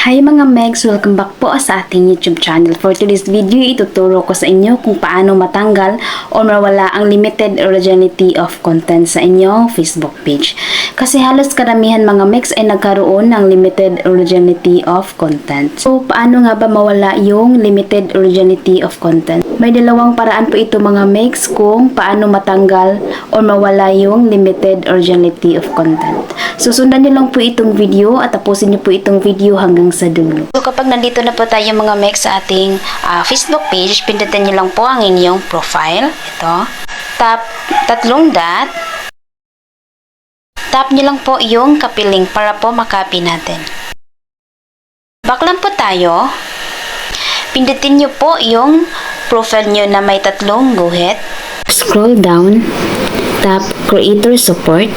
Hi mga Megs! Welcome back po sa ating YouTube channel. For today's video, ituturo ko sa inyo kung paano matanggal o mawala ang limited originality of content sa inyong Facebook page. Kasi halos karamihan mga Megs ay nagkaroon ng limited originality of content. So, paano nga ba mawala yung limited originality of content? May dalawang paraan po ito mga Megs kung paano matanggal o mawala yung limited originality of content. So, sundan nyo lang po itong video at tapusin nyo po itong video hanggang sa dulo. So, kapag nandito na po tayo mga Megs sa ating Facebook page, pindutin nyo lang po ang inyong profile. Ito. Tap tatlong dot. Tap nyo lang po yung copy link para po makopy natin. Back lang po tayo. Pindutin nyo po yung profile nyo na may tatlong guhit. Scroll down. Tap creator support.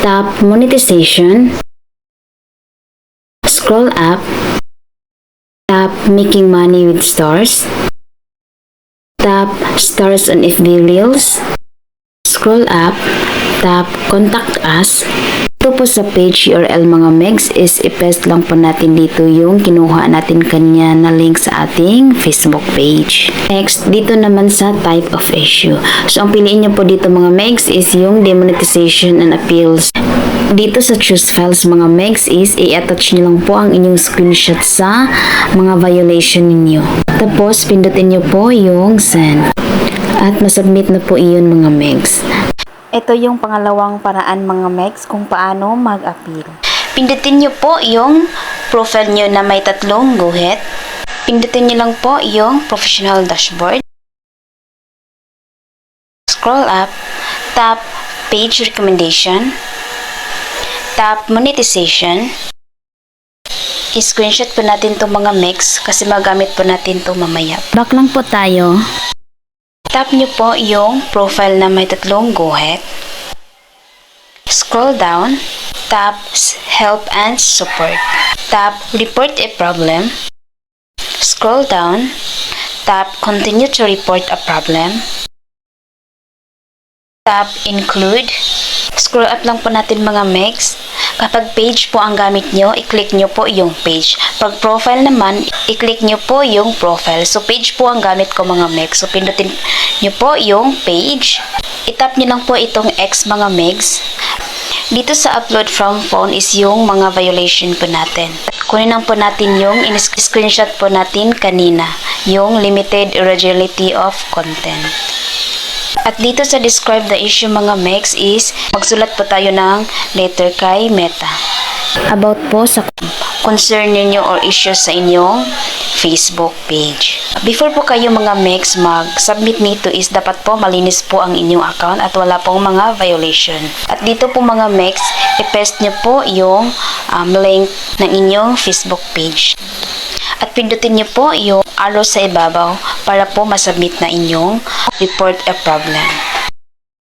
Tap monetization. Scroll up. Tap making money with stars. Tap stars on FB Reels. Scroll up. Tap contact us. Ito po sa page URL mga Megs is i-paste lang po natin dito yung kinuha natin kanya na link sa ating Facebook page. Next, dito naman sa type of issue. So, ang piliin nyo po dito mga Megs is yung demonetization and appeals. Dito sa choose files mga Megs is i-attach nyo lang po ang inyong screenshot sa mga violation ninyo. Tapos, pindutin nyo po yung send. At masubmit na po iyon mga Megs. Ito yung pangalawang paraan mga Megs kung paano mag-appeal. Pindutin nyo po yung profile nyo na may tatlong guhit. Pindutin nyo lang po yung professional dashboard. Scroll up. Tap page recommendation. Tap monetization. I-screenshot po natin itong mga Megs kasi magamit po natin ito mamaya. Back lang po tayo. Tap nyo po yung profile na may tatlong guhit. Scroll down. Tap help and support. Tap report a problem. Scroll down. Tap continue to report a problem. Tap include. Scroll up lang po natin mga Megs. Kapag page po ang gamit nyo, i-click nyo po yung page. Pag profile naman, i-click nyo po yung profile. So, page po ang gamit ko mga Megs. So, pindutin nyo po yung page. I-tap nyo lang po itong X mga Megs. Dito sa upload from phone is yung mga violation po natin. Kunin lang po natin yung in-screenshot po natin kanina. Yung limited originality of content. At dito sa describe the issue mga Megs is magsulat po tayo ng letter kay Meta. About po sa concern ninyo or issue sa inyong Facebook page. Before po kayo mga Megs mag-submit nito is dapat po malinis po ang inyong account at wala pong mga violation. At dito po mga Megs, i-paste nyo po yung link ng inyong Facebook page. At pindutin nyo po yung arrow sa ibabaw para po masubmit na inyong report a problem.